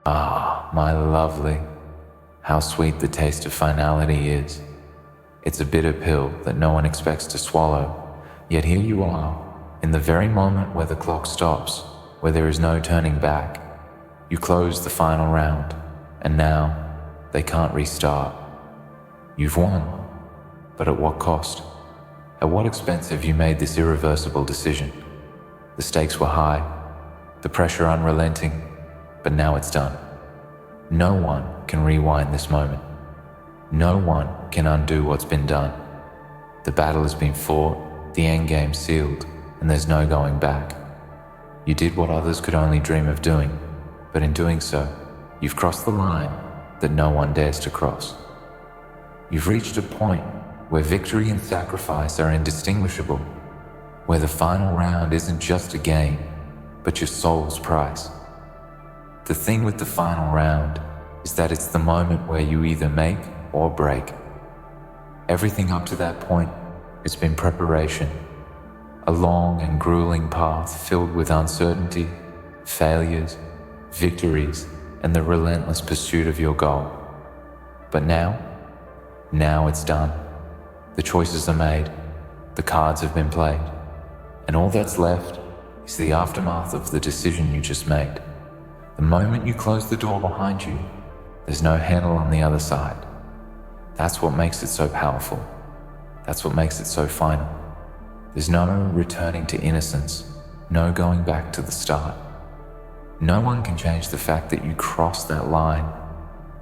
Ah, my lovely, how sweet the taste of finality is. It's a bitter pill that no one expects to swallow, yet here you are, in the very moment where the clock stops, where there is no turning back. You close the final round, and now they can't restart. You've won, but at what cost? At what expense have you made this irreversible decision? The stakes were high, the pressure unrelenting, but now it's done. No one can rewind this moment. No one can undo what's been done. The battle has been fought, the endgame sealed, and there's no going back. You did what others could only dream of doing, but in doing so, you've crossed the line that no one dares to cross. You've reached a point where victory and sacrifice are indistinguishable, where the final round isn't just a game, but your soul's price. The thing with the final round is that it's the moment where you either make or break. Everything up to that point has been preparation, a long and grueling path filled with uncertainty, failures, victories, and the relentless pursuit of your goal. But now it's done. The choices are made, the cards have been played, and all that's left is the aftermath of the decision you just made. The moment you close the door behind you, there's no handle on the other side. That's what makes it so powerful. That's what makes it so final. There's no returning to innocence, no going back to the start. No one can change the fact that you crossed that line,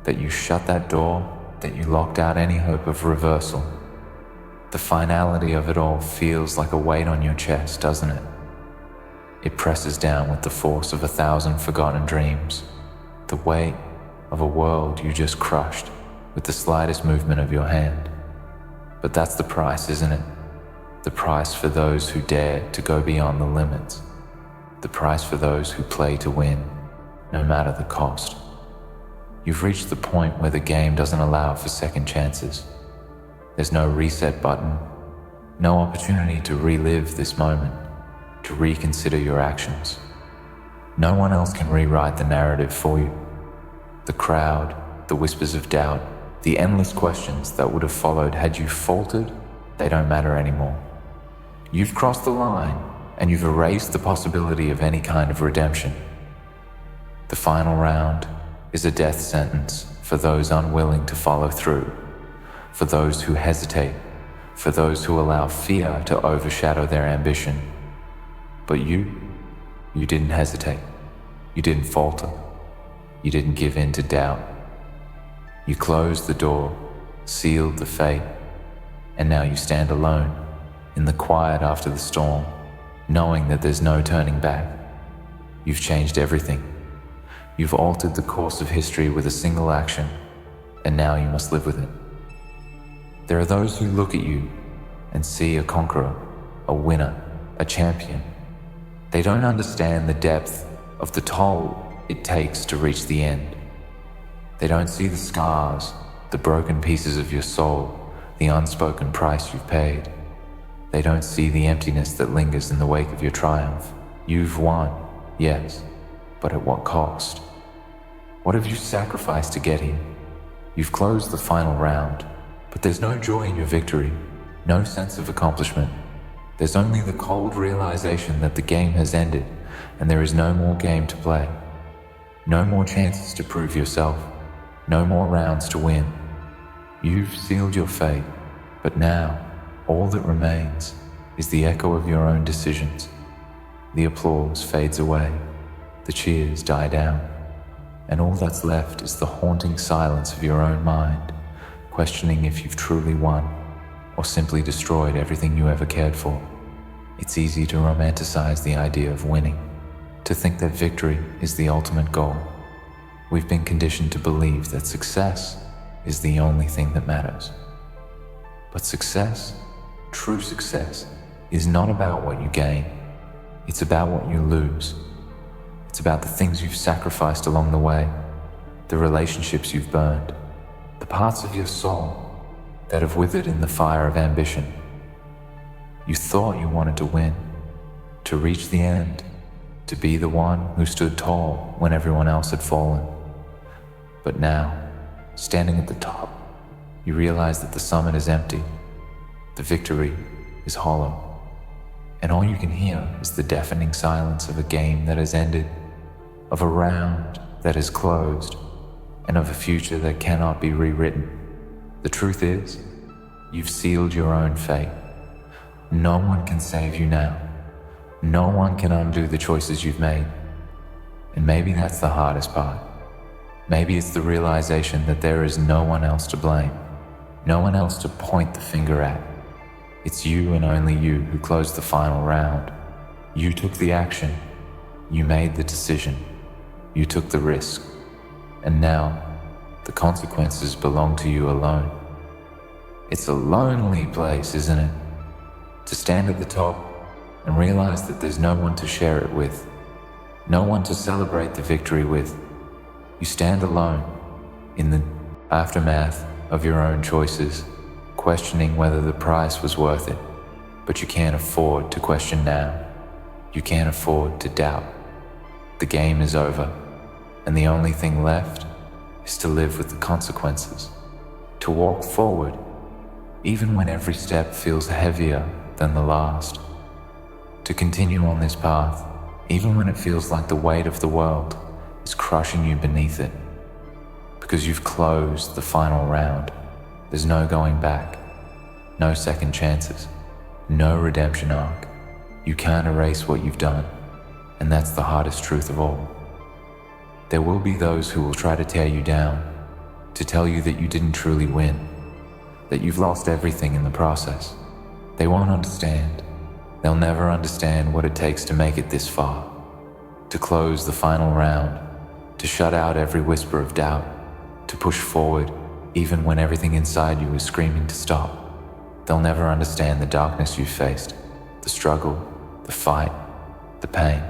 that you shut that door, that you locked out any hope of reversal. The finality of it all feels like a weight on your chest, doesn't it? It presses down with the force of 1,000 forgotten dreams, the weight of a world you just crushed with the slightest movement of your hand. But that's the price, isn't it? The price for those who dare to go beyond the limits. The price for those who play to win, no matter the cost. You've reached the point where the game doesn't allow for second chances. There's no reset button, no opportunity to relive this moment, to reconsider your actions. No one else can rewrite the narrative for you. The crowd, the whispers of doubt, the endless questions that would have followed had you faltered, they don't matter anymore. You've crossed the line, and you've erased the possibility of any kind of redemption. The final round is a death sentence for those unwilling to follow through, for those who hesitate, for those who allow fear to overshadow their ambition. But you didn't hesitate. You didn't falter. You didn't give in to doubt. You closed the door, sealed the fate, and now you stand alone in the quiet after the storm, knowing that there's no turning back. You've changed everything. You've altered the course of history with a single action, and now you must live with it. There are those who look at you and see a conqueror, a winner, a champion. They don't understand the depth of the toll it takes to reach the end. They don't see the scars, the broken pieces of your soul, the unspoken price you've paid. They don't see the emptiness that lingers in the wake of your triumph. You've won, yes, but at what cost? What have you sacrificed to get here? You've closed the final round, but there's no joy in your victory, no sense of accomplishment. There's only the cold realization that the game has ended and there is no more game to play. No more chances to prove yourself, no more rounds to win. You've sealed your fate, but now all that remains is the echo of your own decisions. The applause fades away, the cheers die down, and all that's left is the haunting silence of your own mind, questioning if you've truly won or simply destroyed everything you ever cared for. It's easy to romanticize the idea of winning, to think that victory is the ultimate goal. We've been conditioned to believe that success is the only thing that matters. But success, true success, is not about what you gain. It's about what you lose. It's about the things you've sacrificed along the way, the relationships you've burned, the parts of your soul that have withered in the fire of ambition. You thought you wanted to win, to reach the end, to be the one who stood tall when everyone else had fallen. But now, standing at the top, you realize that the summit is empty. The victory is hollow. And all you can hear is the deafening silence of a game that has ended, of a round that is closed, and of a future that cannot be rewritten. The truth is, you've sealed your own fate. No one can save you now. No one can undo the choices you've made. And maybe that's the hardest part. Maybe it's the realization that there is no one else to blame, no one else to point the finger at. It's you and only you who closed the final round. You took the action. You made the decision. You took the risk. And now, the consequences belong to you alone. It's a lonely place, isn't it? To stand at the top and realize that there's no one to share it with, no one to celebrate the victory with. You stand alone in the aftermath of your own choices, questioning whether the price was worth it. But you can't afford to question now. You can't afford to doubt. The game is over, and the only thing left is to live with the consequences, to walk forward, even when every step feels heavier than the last, to continue on this path, even when it feels like the weight of the world is crushing you beneath it, because you've closed the final round. There's no going back, no second chances, no redemption arc. You can't erase what you've done, and that's the hardest truth of all. There will be those who will try to tear you down, to tell you that you didn't truly win, that you've lost everything in the process. They won't understand. They'll never understand what it takes to make it this far, to close the final round, to shut out every whisper of doubt, to push forward even when everything inside you is screaming to stop. They'll never understand the darkness you've faced, the struggle, the fight, the pain.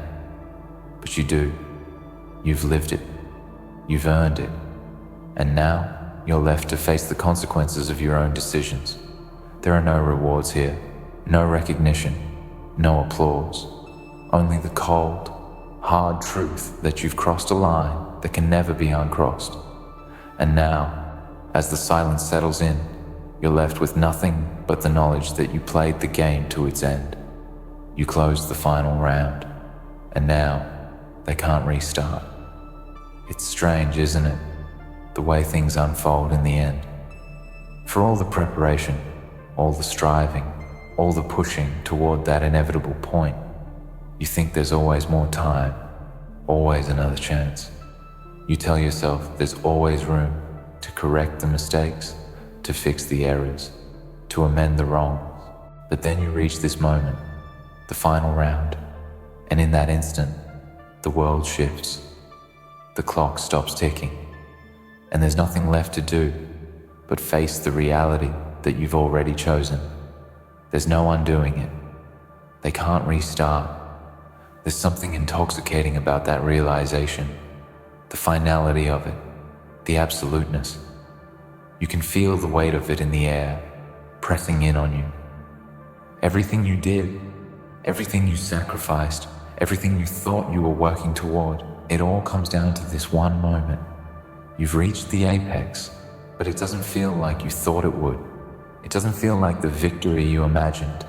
But you do. You've lived it. You've earned it. And now you're left to face the consequences of your own decisions. There are no rewards here, no recognition, no applause. Only the cold, hard truth that you've crossed a line that can never be uncrossed. And now, as the silence settles in, you're left with nothing but the knowledge that you played the game to its end. You closed the final round, and now they can't restart. It's strange, isn't it? The way things unfold in the end. For all the preparation, all the striving, all the pushing toward that inevitable point, you think there's always more time, always another chance. You tell yourself there's always room to correct the mistakes, to fix the errors, to amend the wrongs. But then you reach this moment, the final round, and in that instant, the world shifts. The clock stops ticking, and there's nothing left to do but face the reality that you've already chosen. There's no undoing it. They can't restart. There's something intoxicating about that realization, the finality of it, the absoluteness. You can feel the weight of it in the air, pressing in on you. Everything you did, everything you sacrificed, everything you thought you were working toward, it all comes down to this one moment. You've reached the apex, but it doesn't feel like you thought it would. It doesn't feel like the victory you imagined.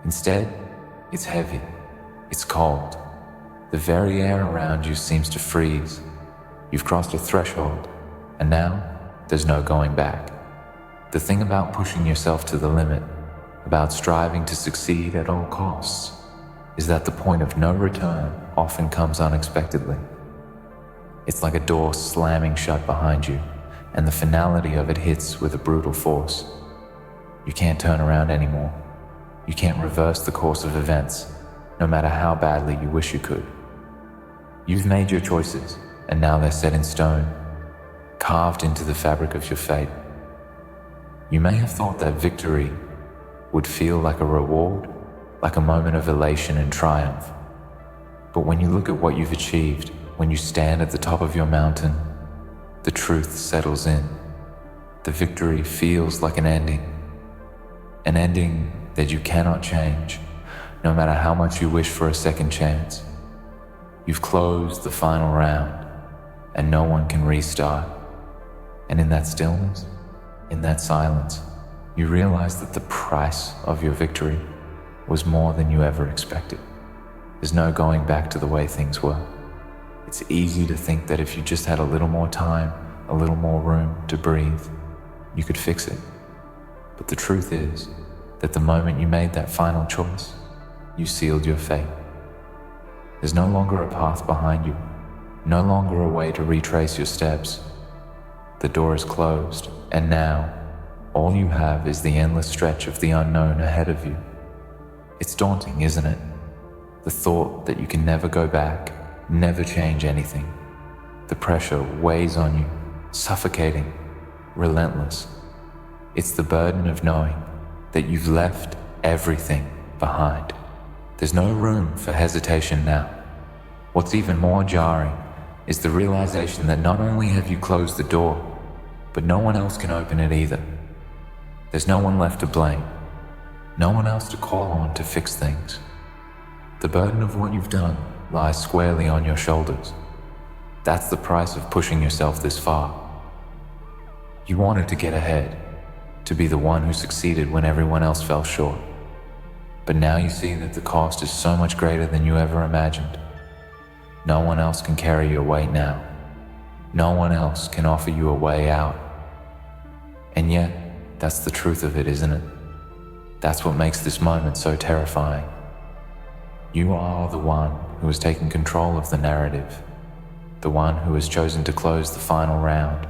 Instead, it's heavy. It's cold. The very air around you seems to freeze. You've crossed a threshold, and now there's no going back. The thing about pushing yourself to the limit, about striving to succeed at all costs, is that the point of no return often comes unexpectedly. It's like a door slamming shut behind you, and the finality of it hits with a brutal force. You can't turn around anymore. You can't reverse the course of events, no matter how badly you wish you could. You've made your choices, and now they're set in stone, carved into the fabric of your fate. You may have thought that victory would feel like a reward, like a moment of elation and triumph. But when you look at what you've achieved, when you stand at the top of your mountain, the truth settles in. The victory feels like an ending that you cannot change, no matter how much you wish for a second chance. You've closed the final round, and no one can restart. And in that stillness, in that silence, you realize that the price of your victory was more than you ever expected. There's no going back to the way things were. It's easy to think that if you just had a little more time, a little more room to breathe, you could fix it. But the truth is that the moment you made that final choice, you sealed your fate. There's no longer a path behind you, no longer a way to retrace your steps. The door is closed, and now all you have is the endless stretch of the unknown ahead of you. It's daunting, isn't it? The thought that you can never go back, never change anything. The pressure weighs on you, suffocating, relentless. It's the burden of knowing that you've left everything behind. There's no room for hesitation now. What's even more jarring is the realization that not only have you closed the door, but no one else can open it either. There's no one left to blame, no one else to call on to fix things. The burden of what you've done lies squarely on your shoulders. That's the price of pushing yourself this far. You wanted to get ahead, to be the one who succeeded when everyone else fell short. But now you see that the cost is so much greater than you ever imagined. No one else can carry your weight now. No one else can offer you a way out. And yet, that's the truth of it, isn't it? That's what makes this moment so terrifying. You are the one who has taken control of the narrative, the one who has chosen to close the final round.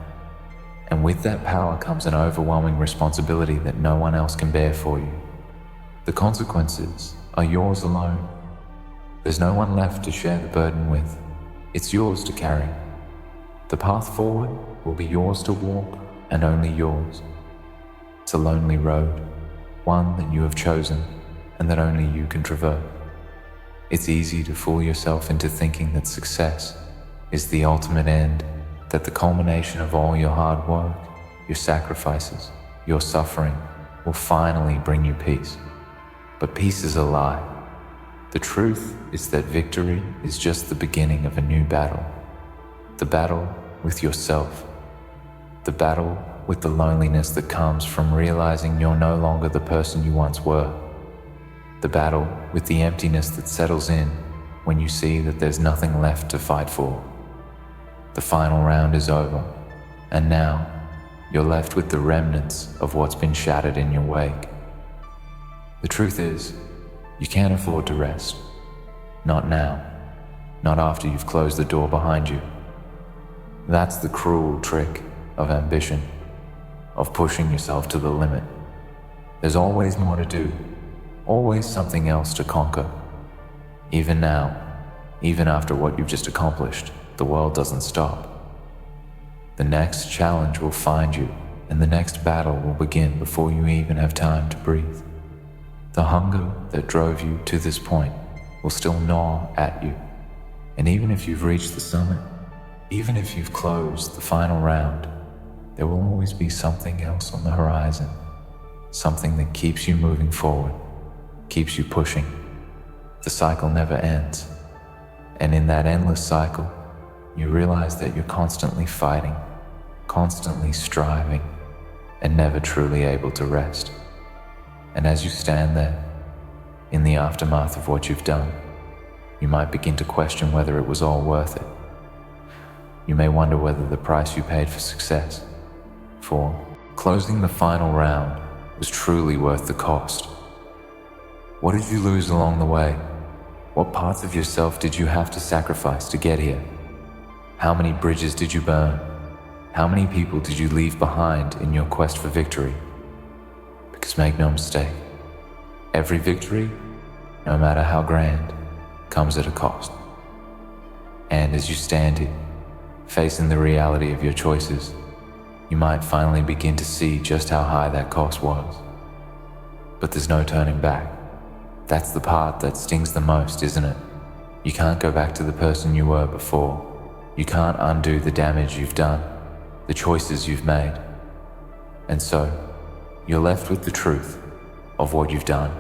And with that power comes an overwhelming responsibility that no one else can bear for you. The consequences are yours alone. There's no one left to share the burden with. It's yours to carry. The path forward will be yours to walk, and only yours. It's a lonely road, one that you have chosen and that only you can traverse. It's easy to fool yourself into thinking that success is the ultimate end, that the culmination of all your hard work, your sacrifices, your suffering will finally bring you peace. But peace is a lie. The truth is that victory is just the beginning of a new battle. The battle with yourself. The battle with the loneliness that comes from realizing you're no longer the person you once were. The battle with the emptiness that settles in when you see that there's nothing left to fight for. The final round is over, and now you're left with the remnants of what's been shattered in your wake. The truth is, you can't afford to rest. Not now. Not after you've closed the door behind you. That's the cruel trick of ambition, of pushing yourself to the limit. There's always more to do, always something else to conquer. Even now, even after what you've just accomplished, the world doesn't stop. The next challenge will find you, and the next battle will begin before you even have time to breathe. The hunger that drove you to this point will still gnaw at you, and even if you've reached the summit, even if you've closed the final round, there will always be something else on the horizon, something that keeps you moving forward, keeps you pushing. The cycle never ends, and in that endless cycle, you realize that you're constantly fighting, constantly striving, and never truly able to rest. And as you stand there, in the aftermath of what you've done, you might begin to question whether it was all worth it. You may wonder whether the price you paid for success, for closing the final round, was truly worth the cost. What did you lose along the way? What parts of yourself did you have to sacrifice to get here? How many bridges did you burn? How many people did you leave behind in your quest for victory? Because make no mistake, every victory, no matter how grand, comes at a cost. And as you stand here, facing the reality of your choices, you might finally begin to see just how high that cost was. But there's no turning back. That's the part that stings the most, isn't it? You can't go back to the person you were before. You can't undo the damage you've done, the choices you've made. And so, you're left with the truth of what you've done,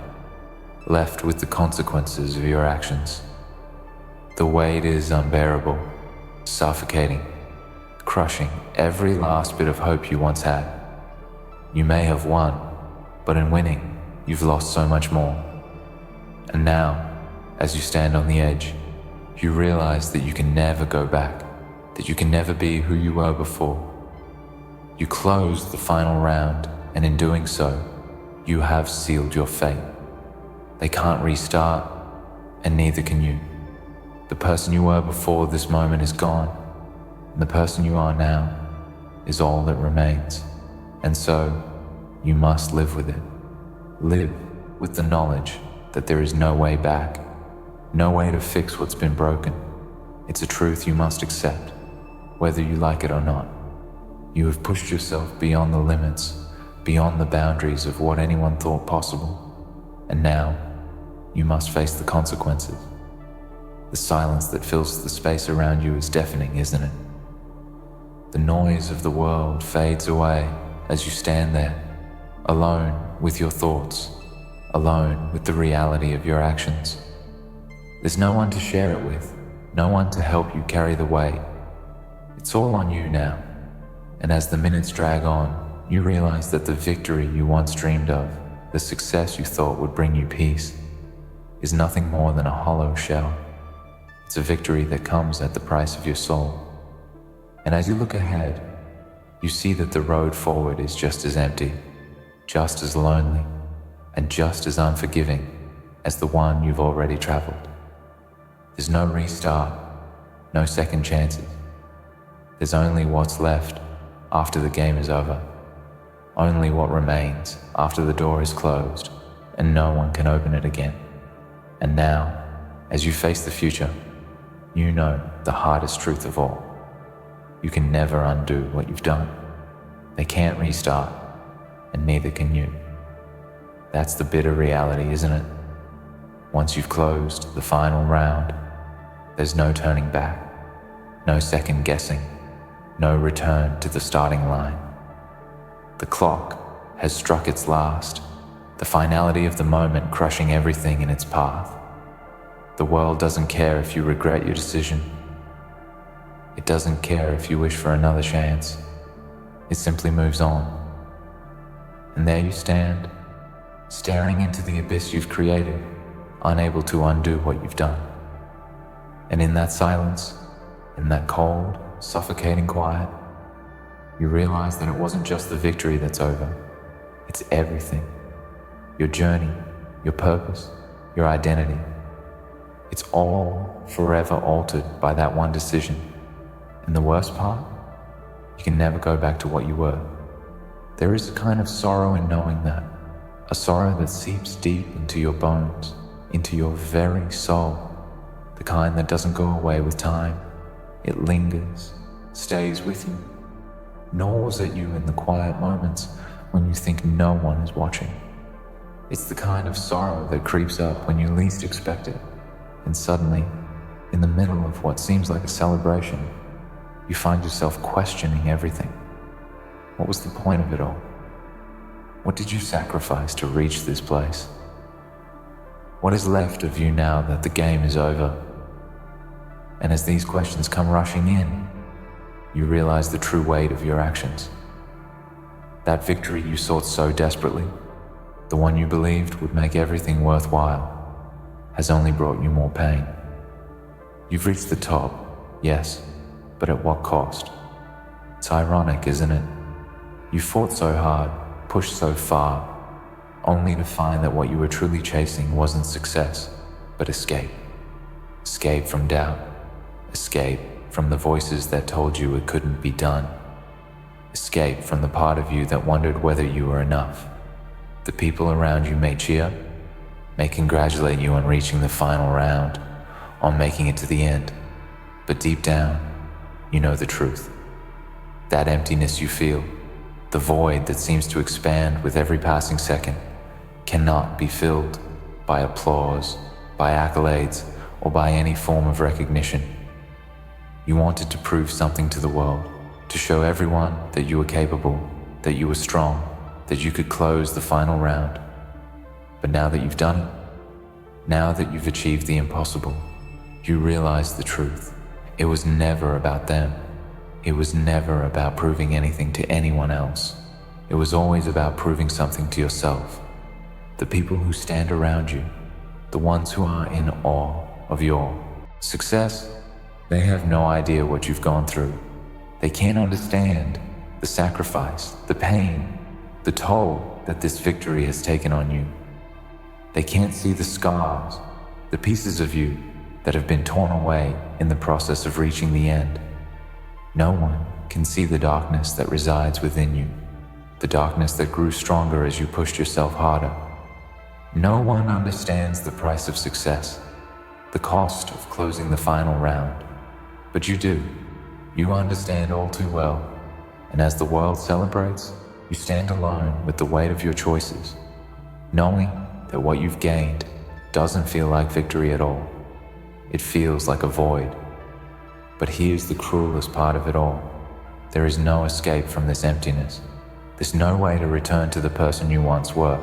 left with the consequences of your actions. The weight is unbearable, suffocating. The crushing every last bit of hope you once had. You may have won, but in winning, you've lost so much more. And now, as you stand on the edge, you realize that you can never go back, that you can never be who you were before. You close the final round, and in doing so, you have sealed your fate. They can't restart, and neither can you. The person you were before this moment is gone, and the person you are now is all that remains. And so, you must live with it. Live with the knowledge that there is no way back, no way to fix what's been broken. It's a truth you must accept, whether you like it or not. You have pushed yourself beyond the limits, beyond the boundaries of what anyone thought possible, and now you must face the consequences. The silence that fills the space around you is deafening, isn't it? The noise of the world fades away as you stand there, alone with your thoughts, alone with the reality of your actions. There's no one to share it with, no one to help you carry the weight. It's all on you now, and as the minutes drag on, you realize that the victory you once dreamed of, the success you thought would bring you peace, is nothing more than a hollow shell. It's a victory that comes at the price of your soul. And as you look ahead, you see that the road forward is just as empty, just as lonely, and just as unforgiving as the one you've already traveled. There's no restart, no second chances. There's only what's left after the game is over, only what remains after the door is closed and no one can open it again. And now, as you face the future, you know the hardest truth of all. You can never undo what you've done. They can't restart, and neither can you. That's the bitter reality, isn't it? Once you've closed the final round, there's no turning back, no second guessing, no return to the starting line. The clock has struck its last, the finality of the moment crushing everything in its path. The world doesn't care if you regret your decision. It doesn't care if you wish for another chance. It simply moves on. And there you stand, staring into the abyss you've created, unable to undo what you've done. And in that silence, in that cold, suffocating quiet, you realize that it wasn't just the victory that's over. It's everything. Your journey, your purpose, your identity. It's all forever altered by that one decision. And the worst part, you can never go back to what you were. There is a kind of sorrow in knowing that, a sorrow that seeps deep into your bones, into your very soul, the kind that doesn't go away with time. It lingers, stays with you, gnaws at you in the quiet moments when you think no one is watching. It's the kind of sorrow that creeps up when you least expect it, and suddenly, in the middle of what seems like a celebration, you find yourself questioning everything. What was the point of it all? What did you sacrifice to reach this place? What is left of you now that the game is over? And as these questions come rushing in, you realize the true weight of your actions. That victory you sought so desperately, the one you believed would make everything worthwhile, has only brought you more pain. You've reached the top, yes, but at what cost? It's ironic, isn't it? You fought so hard, pushed so far, only to find that what you were truly chasing wasn't success, but escape. Escape from doubt. Escape from the voices that told you it couldn't be done. Escape from the part of you that wondered whether you were enough. The people around you may cheer, may congratulate you on reaching the final round, on making it to the end, but deep down, you know the truth. That emptiness you feel, the void that seems to expand with every passing second, cannot be filled by applause, by accolades, or by any form of recognition. You wanted to prove something to the world, to show everyone that you were capable, that you were strong, that you could close the final round. But now that you've done it, now that you've achieved the impossible, you realize the truth. It was never about them. It was never about proving anything to anyone else. It was always about proving something to yourself. The people who stand around you, the ones who are in awe of your success, they have no idea what you've gone through. They can't understand the sacrifice, the pain, the toll that this victory has taken on you. They can't see the scars, the pieces of you that have been torn away in the process of reaching the end. No one can see the darkness that resides within you, the darkness that grew stronger as you pushed yourself harder. No one understands the price of success, the cost of closing the final round. But you do. You understand all too well. And as the world celebrates, you stand alone with the weight of your choices, knowing that what you've gained doesn't feel like victory at all. It feels like a void. But here's the cruelest part of it all. There is no escape from this emptiness. There's no way to return to the person you once were.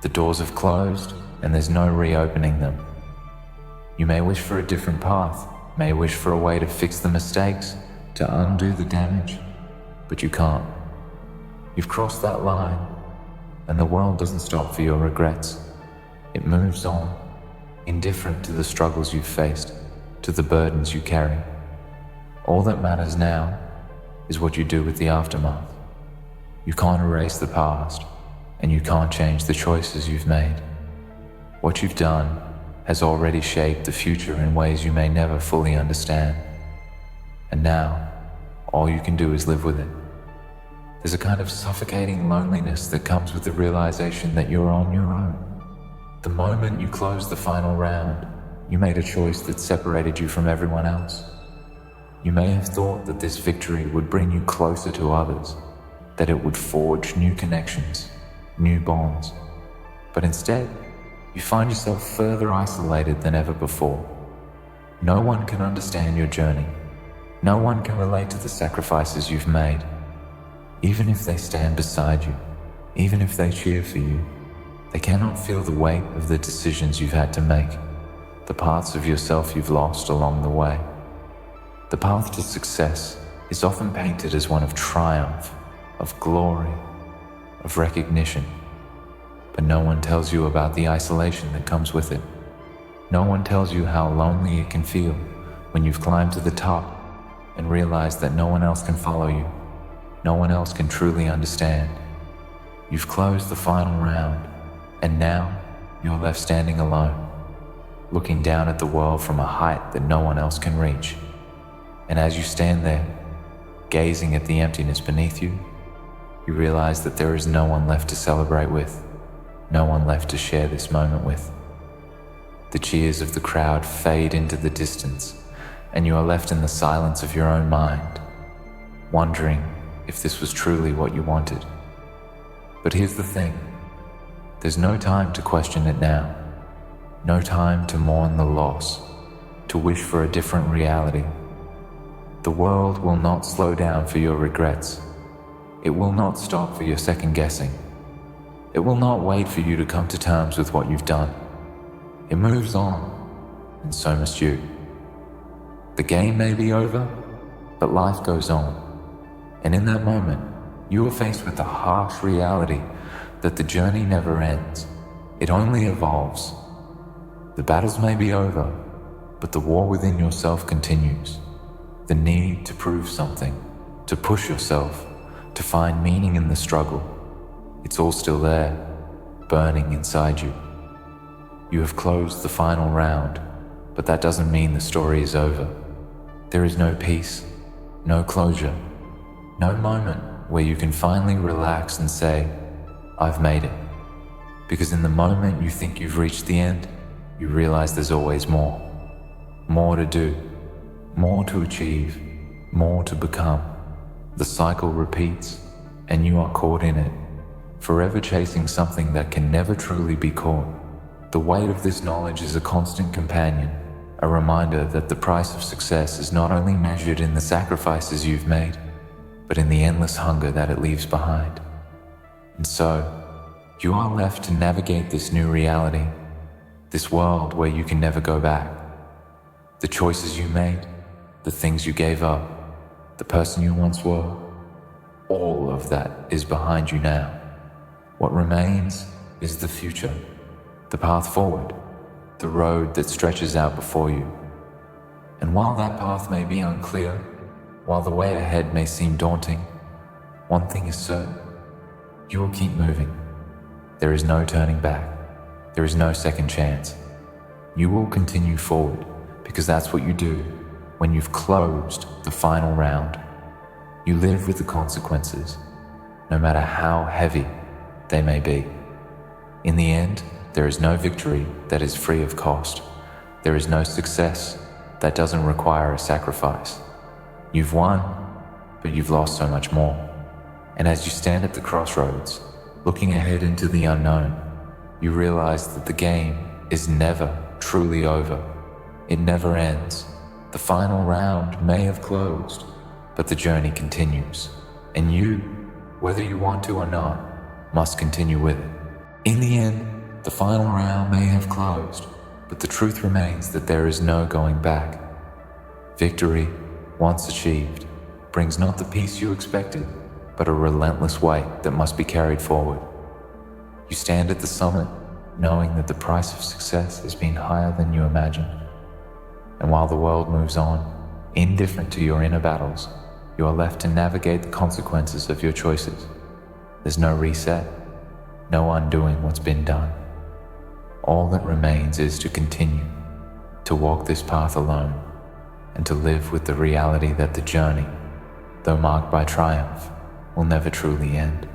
The doors have closed, and there's no reopening them. You may wish for a different path, may wish for a way to fix the mistakes, to undo the damage, but you can't. You've crossed that line, and the world doesn't stop for your regrets. It moves on, indifferent to the struggles you've faced, to the burdens you carry. All that matters now is what you do with the aftermath. You can't erase the past, and you can't change the choices you've made. What you've done has already shaped the future in ways you may never fully understand. And now, all you can do is live with it. There's a kind of suffocating loneliness that comes with the realization that you're on your own. The moment you closed the final round, you made a choice that separated you from everyone else. You may have thought that this victory would bring you closer to others, that it would forge new connections, new bonds. But instead, you find yourself further isolated than ever before. No one can understand your journey. No one can relate to the sacrifices you've made. Even if they stand beside you, even if they cheer for you, they cannot feel the weight of the decisions you've had to make, the parts of yourself you've lost along the way. The path to success is often painted as one of triumph, of glory, of recognition. But no one tells you about the isolation that comes with it. No one tells you how lonely it can feel when you've climbed to the top and realized that no one else can follow you. No one else can truly understand. You've closed the final round, and now you're left standing alone, looking down at the world from a height that no one else can reach. And as you stand there, gazing at the emptiness beneath you, you realize that there is no one left to celebrate with, no one left to share this moment with. The cheers of the crowd fade into the distance, and you are left in the silence of your own mind, wondering if this was truly what you wanted. But here's the thing. There's no time to question it now. No time to mourn the loss, to wish for a different reality. The world will not slow down for your regrets. It will not stop for your second guessing. It will not wait for you to come to terms with what you've done. It moves on, and so must you. The game may be over, but life goes on. And in that moment, you are faced with the harsh reality that the journey never ends. It only evolves. The battles may be over, but the war within yourself continues. The need to prove something, to push yourself, to find meaning in the struggle. It's all still there, burning inside you. You have closed the final round, but that doesn't mean the story is over. There is no peace, no closure, no moment where you can finally relax and say, I've made it. Because in the moment you think you've reached the end, you realize there's always more. More to do, more to achieve, more to become. The cycle repeats, and you are caught in it, forever chasing something that can never truly be caught. The weight of this knowledge is a constant companion, a reminder that the price of success is not only measured in the sacrifices you've made, but in the endless hunger that it leaves behind. And so, you are left to navigate this new reality, this world where you can never go back. The choices you made, the things you gave up, the person you once were, all of that is behind you now. What remains is the future, the path forward, the road that stretches out before you. And while that path may be unclear, while the way ahead may seem daunting, one thing is certain: you will keep moving. There is no turning back. There is no second chance. You will continue forward because that's what you do when you've closed the final round. You live with the consequences, no matter how heavy they may be. In the end, there is no victory that is free of cost. There is no success that doesn't require a sacrifice. You've won, but you've lost so much more. And as you stand at the crossroads, looking ahead into the unknown, you realize that the game is never truly over. It never ends. The final round may have closed, but the journey continues. And you, whether you want to or not, must continue with it. In the end, the final round may have closed, but the truth remains that there is no going back. Victory, once achieved, brings not the peace you expected, but a relentless weight that must be carried forward. You stand at the summit, knowing that the price of success has been higher than you imagined. And while the world moves on, indifferent to your inner battles, you are left to navigate the consequences of your choices. There's no reset, no undoing what's been done. All that remains is to continue, to walk this path alone, and to live with the reality that the journey, though marked by triumph, will never truly end.